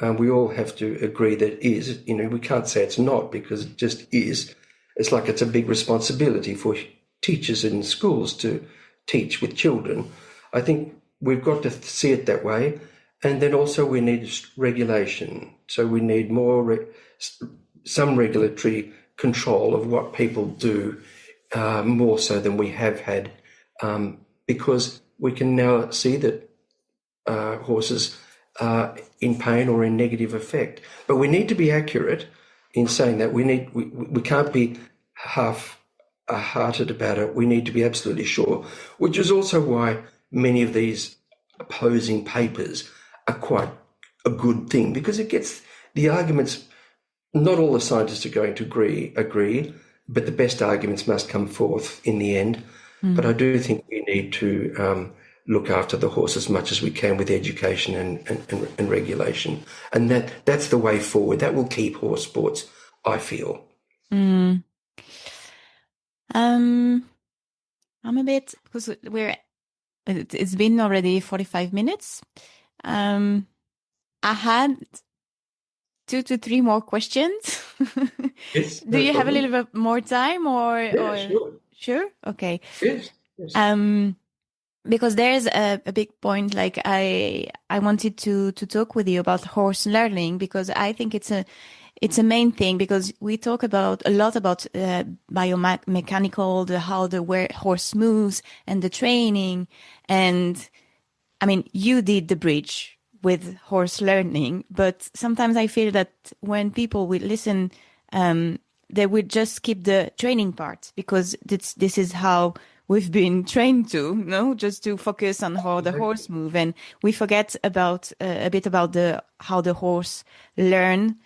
We all have to agree that it is. We can't say it's not, because it just is. It's like it's a big responsibility for teachers in schools to teach with children. I think we've got to see it that way. And then also we need regulation. So we need more some regulatory control of what people do, more so than we have had, because we can now see that horses are in pain or in negative effect. But we need to be accurate in saying that. We can't be half-hearted about it. We need to be absolutely sure, which is also why many of these opposing papers are quite a good thing, because it gets the arguments. Not all the scientists are going to agree, but the best arguments must come forth in the end. But I do think we need to look after the horse as much as we can with education and regulation. And that's the way forward. That will keep horse sports, I feel. I'm a bit, because it's been already 45 minutes. I had 2 to 3 more questions. Yes, Do you have a little bit more time Yeah, sure. Sure? Okay. Yes. Because there's a big point, like I wanted to talk with you about horse learning, because I think it's a main thing, because we talk a lot about biomechanical, how the horse moves and the training. And I mean, you did the bridge with horse learning, but sometimes I feel that when people will listen, they would just skip the training part, because this is how we've been trained to, just to focus on how the horse move, and we forget about a bit about how the horse learn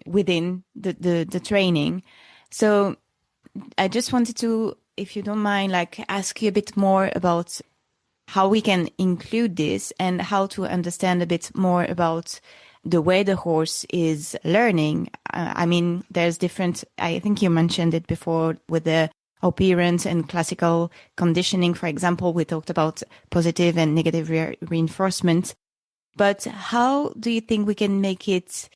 within the training. So I just wanted to, if you don't mind, ask you a bit more about how we can include this and how to understand a bit more about the way the horse is learning. I mean, there's different, I think you mentioned it before with the operant and classical conditioning. For example, we talked about positive and negative reinforcement. But how do you think we can make it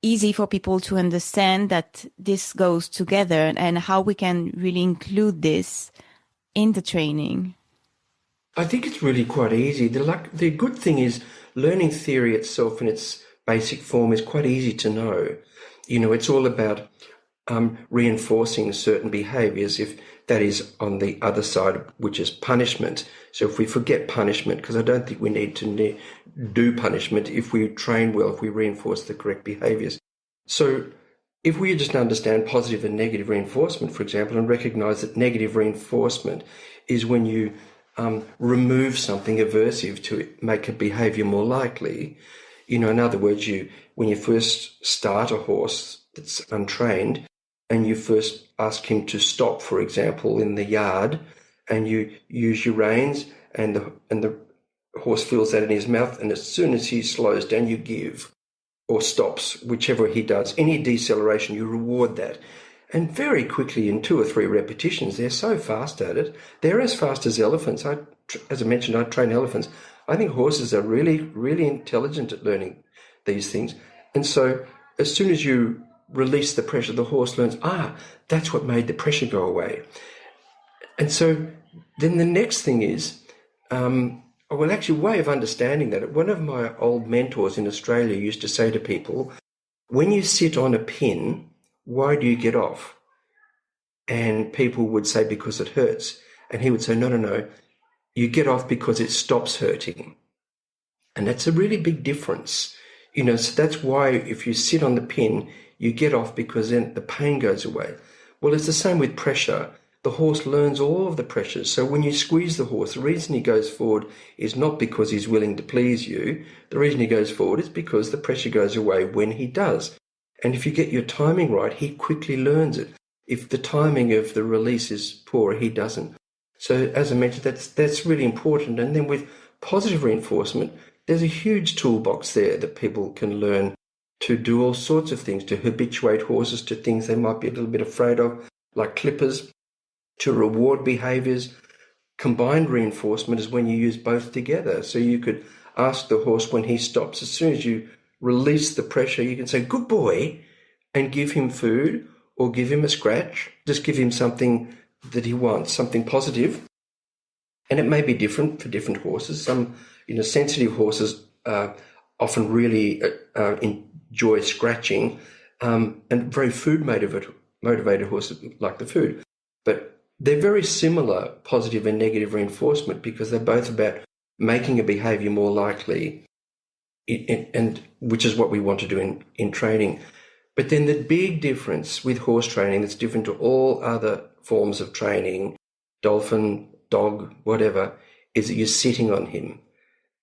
easy for people to understand that this goes together, and how we can really include this in the training? I think it's really quite easy. The good thing is learning theory itself in its basic form is quite easy to know. It's all about reinforcing certain behaviours, if that is on the other side, which is punishment. So if we forget punishment, because I don't think we need to do punishment if we train well, if we reinforce the correct behaviours. So if we just understand positive and negative reinforcement, for example, and recognise that negative reinforcement is when you remove something aversive to make a behaviour more likely. In other words, when you first start a horse that's untrained and you first ask him to stop, for example, in the yard, and you use your reins and the horse feels that in his mouth, and as soon as he slows down, you give, or stops, whichever he does. Any deceleration, you reward that. And very quickly, in 2 or 3 repetitions, they're so fast at it. They're as fast as elephants. As I mentioned, I train elephants. I think horses are really, really intelligent at learning these things. And so as soon as you release the pressure, the horse learns, that's what made the pressure go away. And so then the next thing is, actually, way of understanding that, one of my old mentors in Australia used to say to people, when you sit on a pin, why do you get off? And people would say, because it hurts. And he would say, no, you get off because it stops hurting. And that's a really big difference. So that's why if you sit on the pin, you get off because then the pain goes away. Well, it's the same with pressure. The horse learns all of the pressures. So when you squeeze the horse, the reason he goes forward is not because he's willing to please you. The reason he goes forward is because the pressure goes away when he does. And if you get your timing right, he quickly learns it. If the timing of the release is poor, he doesn't. So as I mentioned, that's really important. And then with positive reinforcement, there's a huge toolbox there that people can learn to do all sorts of things, to habituate horses to things they might be a little bit afraid of, like clippers, to reward behaviors. Combined reinforcement is when you use both together. So you could ask the horse when he stops, as soon as you release the pressure, you can say, good boy, and give him food or give him a scratch. Just give him something that he wants, something positive. And it may be different for different horses. Some, sensitive horses often really enjoy scratching, and very food motivated horses like the food. But they're very similar, positive and negative reinforcement, because they're both about making a behavior more likely, and which is what we want to do in training. But then the big difference with horse training that's different to all other forms of training, dolphin, dog, whatever, is that you're sitting on him.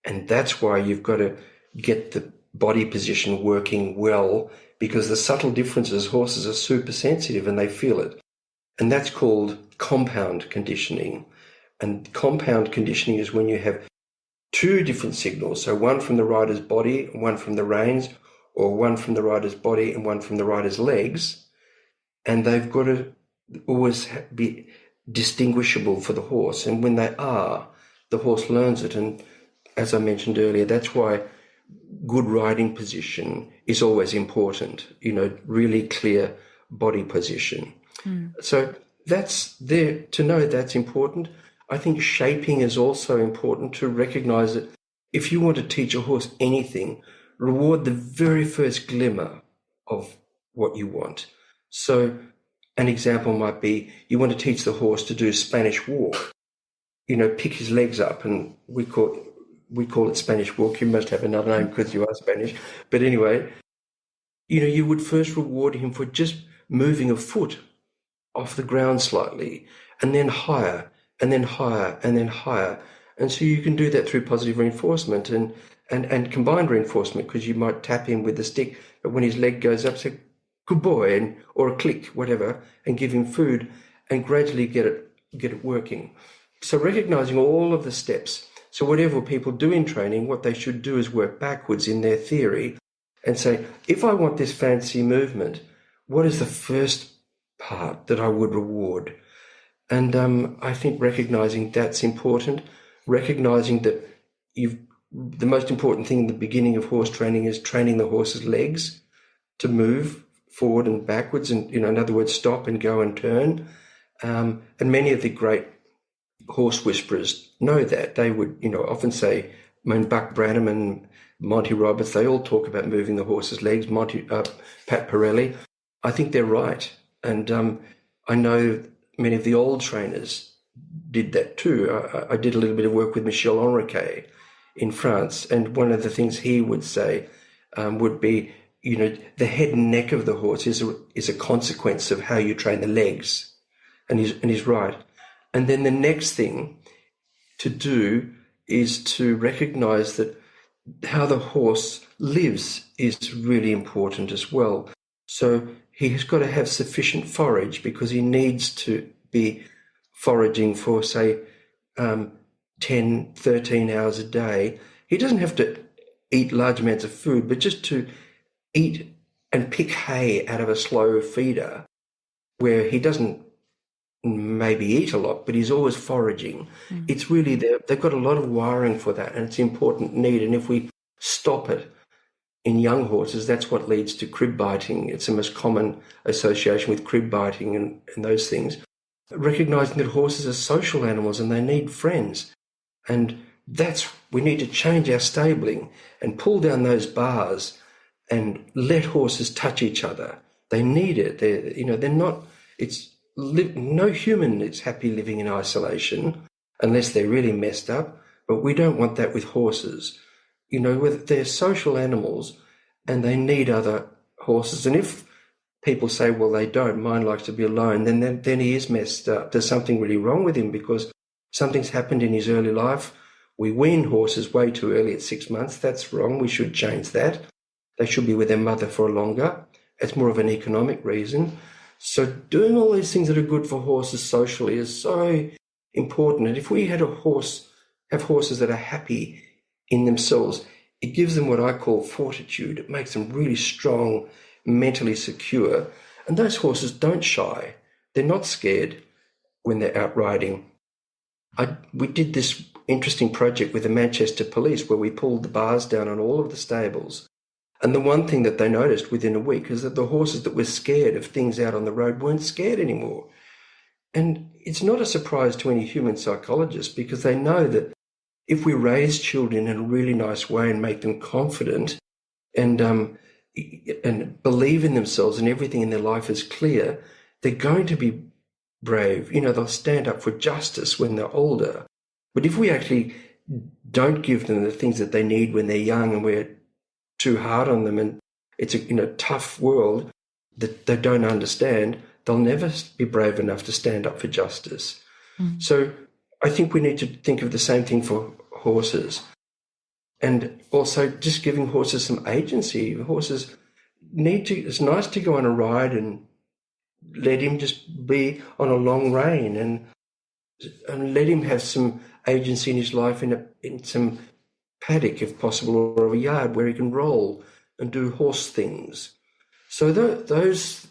And that's why you've got to get the body position working well, because the subtle differences, horses are super sensitive and they feel it. And that's called compound conditioning. And compound conditioning is when you have two different signals, so one from the rider's body and one from the reins, or one from the rider's body and one from the rider's legs, and they've got to always be distinguishable for the horse. And when they are, the horse learns it. And as I mentioned earlier, that's why good riding position is always important, really clear body position. So that's there to know that's important. I think shaping is also important, to recognize that if you want to teach a horse anything, reward the very first glimmer of what you want. So an example might be, you want to teach the horse to do Spanish walk, pick his legs up, and we call it Spanish walk. You must have another name because you are Spanish. But anyway, you would first reward him for just moving a foot off the ground slightly, and then higher, and then higher, and then higher. And so you can do that through positive reinforcement and combined reinforcement, because you might tap him with the stick, but when his leg goes up, say, good boy, or a click, whatever, and give him food, and gradually get it working. So recognizing all of the steps. So whatever people do in training, what they should do is work backwards in their theory and say, if I want this fancy movement, what is the first part that I would reward? And I think recognizing that's important, recognizing that the most important thing in the beginning of horse training is training the horse's legs to move forward and backwards, and in other words, stop and go and turn. And many of the great horse whisperers know that. They would, often say, Buck Branham and Monty Roberts, they all talk about moving the horse's legs. Pat Pirelli, I think they're right. And I know many of the old trainers did that too. I did a little bit of work with Michel Henriquet in France, and one of the things he would say would be, the head and neck of the horse is a consequence of how you train the legs, and he's right. And then the next thing to do is to recognize that how the horse lives is really important as well. So he has got to have sufficient forage, because he needs to be foraging for, say, 10, 13 hours a day. He doesn't have to eat large amounts of food, but just to eat and pick hay out of a slow feeder, where he doesn't maybe eat a lot, but he's always foraging. It's really, they've got a lot of wiring for that, and it's an important need. And if we stop it, in young horses, that's what leads to crib biting. It's the most common association with crib biting and those things. Recognizing that horses are social animals and they need friends. And we need to change our stabling and pull down those bars and let horses touch each other. They need it. No human is happy living in isolation unless they're really messed up. But we don't want that with horses. They're social animals and they need other horses. And if people say, well, they don't, mine likes to be alone, then he is messed up. There's something really wrong with him because something's happened in his early life. We wean horses way too early at 6 months. That's wrong. We should change that. They should be with their mother for longer. It's more of an economic reason. So doing all these things that are good for horses socially is so important. And if we have horses that are happy in themselves, it gives them what I call fortitude. It makes them really strong, mentally secure. And those horses don't shy. They're not scared when they're out riding. We did this interesting project with the Manchester Police where we pulled the bars down on all of the stables. And the one thing that they noticed within a week is that the horses that were scared of things out on the road weren't scared anymore. And it's not a surprise to any human psychologist because they know that if we raise children in a really nice way and make them confident and believe in themselves and everything in their life is clear, they're going to be brave. They'll stand up for justice when they're older. But if we actually don't give them the things that they need when they're young and we're too hard on them and it's a tough world that they don't understand, they'll never be brave enough to stand up for justice. Mm. So I think we need to think of the same thing for horses and also just giving horses some agency. Horses it's nice to go on a ride and let him just be on a long rein and let him have some agency in his life in some paddock, if possible, or a yard where he can roll and do horse things. So those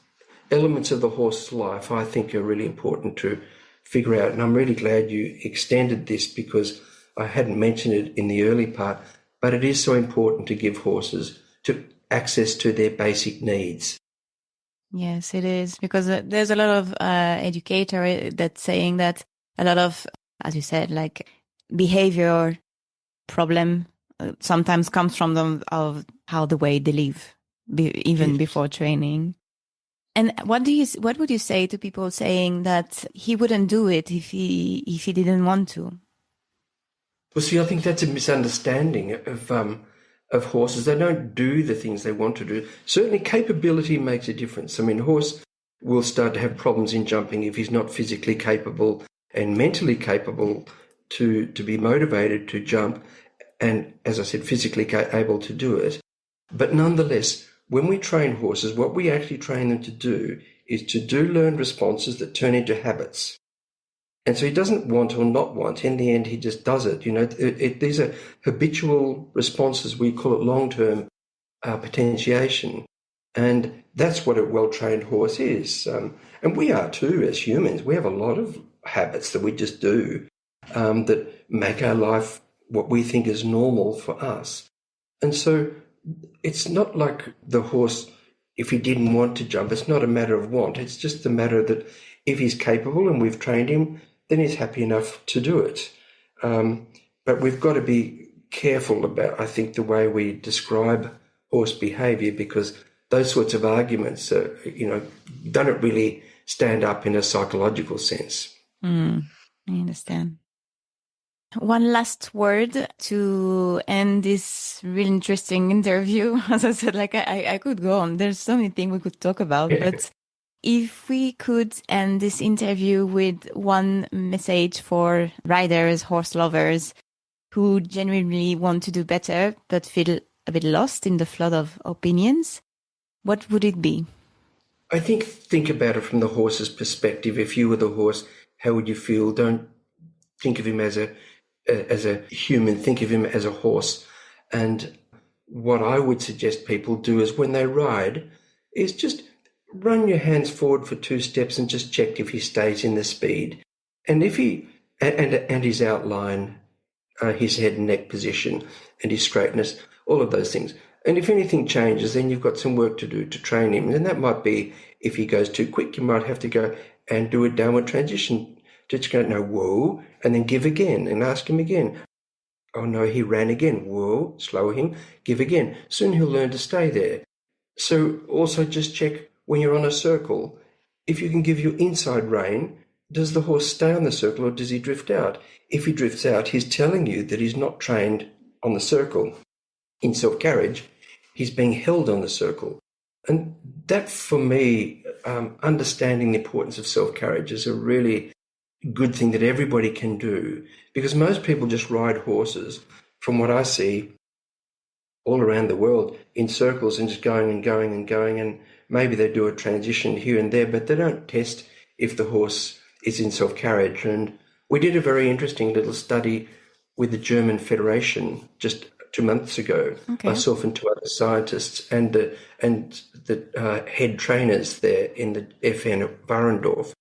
elements of the horse's life, I think, are really important to figure out. And I'm really glad you extended this because I hadn't mentioned it in the early part, but it is so important to give horses access to their basic needs. Yes, it is, because there's a lot of educator that's saying that a lot of, as you said, like behavior problem sometimes comes from them of how the way they live, even before training. And what would you say to people saying that he wouldn't do it if he didn't want to? Well, see, I think that's a misunderstanding of horses. They don't do the things they want to do. Certainly capability makes a difference. I mean, a horse will start to have problems in jumping if he's not physically capable and mentally capable to be motivated to jump and, as I said, physically able to do it. But nonetheless, when we train horses, what we actually train them to do is to do learned responses that turn into habits. And so he doesn't want or not want. In the end, he just does it. These are habitual responses. We call it long-term potentiation. And that's what a well-trained horse is. And we are too as humans. We have a lot of habits that we just do that make our life what we think is normal for us. And so it's not like the horse, if he didn't want to jump, it's not a matter of want. It's just a matter that if he's capable and we've trained him, then he's happy enough to do it. But we've got to be careful about, I think, the way we describe horse behaviour, because those sorts of arguments, don't really stand up in a psychological sense. I understand. One last word to end this really interesting interview. As I said, I could go on. There's so many things we could talk about, but if we could end this interview with one message for riders, horse lovers who genuinely want to do better but feel a bit lost in the flood of opinions, what would it be? I think about it from the horse's perspective. If you were the horse, how would you feel? Don't think of him as a human. Think of him as a horse. And what I would suggest people do is when they ride is just run your hands forward for 2 steps and just check if he stays in the speed. And if he, and his outline, his head and neck position and his straightness, all of those things. And if anything changes, then you've got some work to do to train him. And that might be, if he goes too quick, you might have to go and do a downward transition. Just go, no, whoa, and then give again and ask him again. Oh, no, he ran again. Whoa, slow him, give again. Soon he'll learn to stay there. So also just check when you're on a circle, if you can give your inside rein, does the horse stay on the circle or does he drift out? If he drifts out, he's telling you that he's not trained on the circle. In self-carriage, he's being held on the circle. And that, for me, understanding the importance of self-carriage is a really good thing that everybody can do, because most people just ride horses, from what I see, all around the world in circles and just going and going and going, and maybe they do a transition here and there, but they don't test if the horse is in self-carriage. And we did a very interesting little study with the German Federation just 2 months ago, myself and 2 other scientists and the head trainers there in the FN at Warendorf.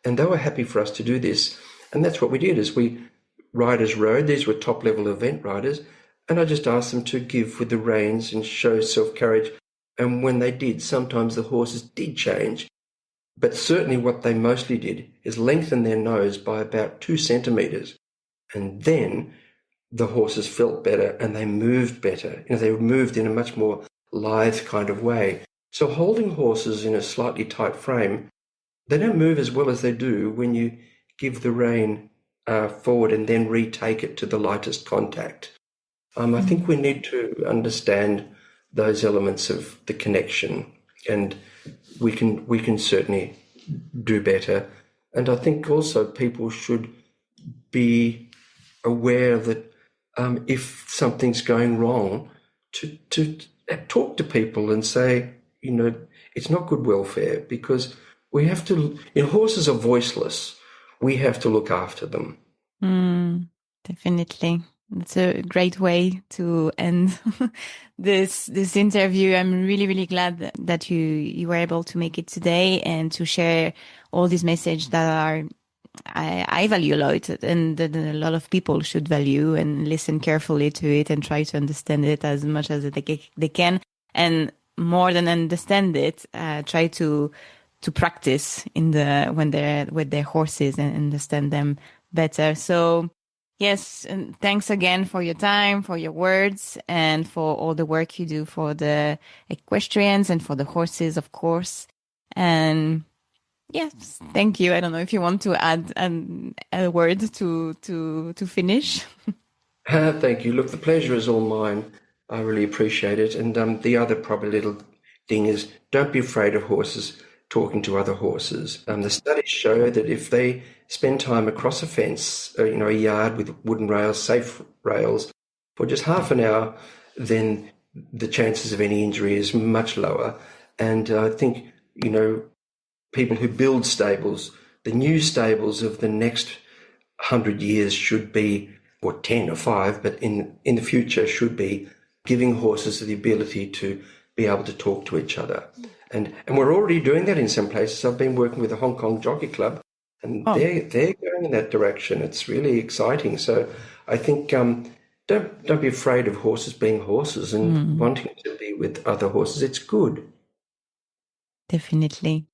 And they were happy for us to do this. And that's what we did, is riders rode. These were top-level event riders. And I just asked them to give with the reins and show self-carriage. And when they did, sometimes the horses did change. But certainly what they mostly did is lengthen their nose by about 2 centimetres. And then the horses felt better and they moved better. They moved in a much more lithe kind of way. So holding horses in a slightly tight frame, they don't move as well as they do when you give the rein forward and then retake it to the lightest contact. I think we need to understand those elements of the connection, and we can certainly do better. And I think also people should be aware that if something's going wrong, to talk to people and say, it's not good welfare, because we have to, horses are voiceless. We have to look after them. Definitely. That's a great way to end this interview. I'm really, really glad that you were able to make it today and to share all these messages that I value a lot, and that a lot of people should value and listen carefully to it and try to understand it as much as they can. And more than understand it, try to practice when they're with their horses and understand them better. So yes, and thanks again for your time, for your words, and for all the work you do for the equestrians and for the horses, of course. And yes, thank you. I don't know if you want to add a word to finish. Thank you. Look, the pleasure is all mine. I really appreciate it. And the other probably little thing is, don't be afraid of horses talking to other horses. The studies show that if they spend time across a fence, a yard with wooden rails, safe rails, for just half an hour, then the chances of any injury is much lower. And I think, people who build stables, the new stables of the next 100 years should be, or 10 or 5, but in the future should be giving horses the ability to be able to talk to each other. And we're already doing that in some places. I've been working with the Hong Kong Jockey Club, and they're going in that direction. It's really exciting. So I think don't be afraid of horses being horses and wanting to be with other horses. It's good. Definitely.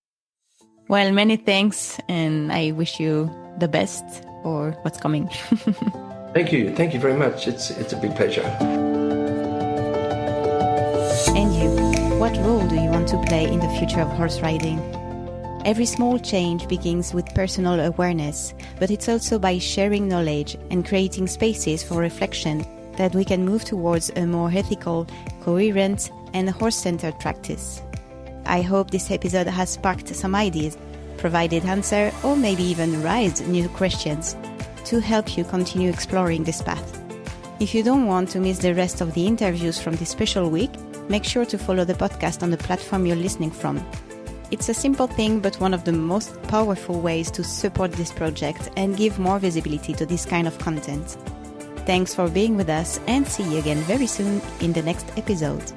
Well, many thanks, and I wish you the best for what's coming. Thank you. Thank you very much. It's a big pleasure. And you, what role do you want to play in the future of horse riding? Every small change begins with personal awareness, but it's also by sharing knowledge and creating spaces for reflection that we can move towards a more ethical, coherent, and horse-centered practice. I hope this episode has sparked some ideas, provided answers, or maybe even raised new questions to help you continue exploring this path. If you don't want to miss the rest of the interviews from this special week, make sure to follow the podcast on the platform you're listening from. It's a simple thing, but one of the most powerful ways to support this project and give more visibility to this kind of content. Thanks for being with us, and see you again very soon in the next episode.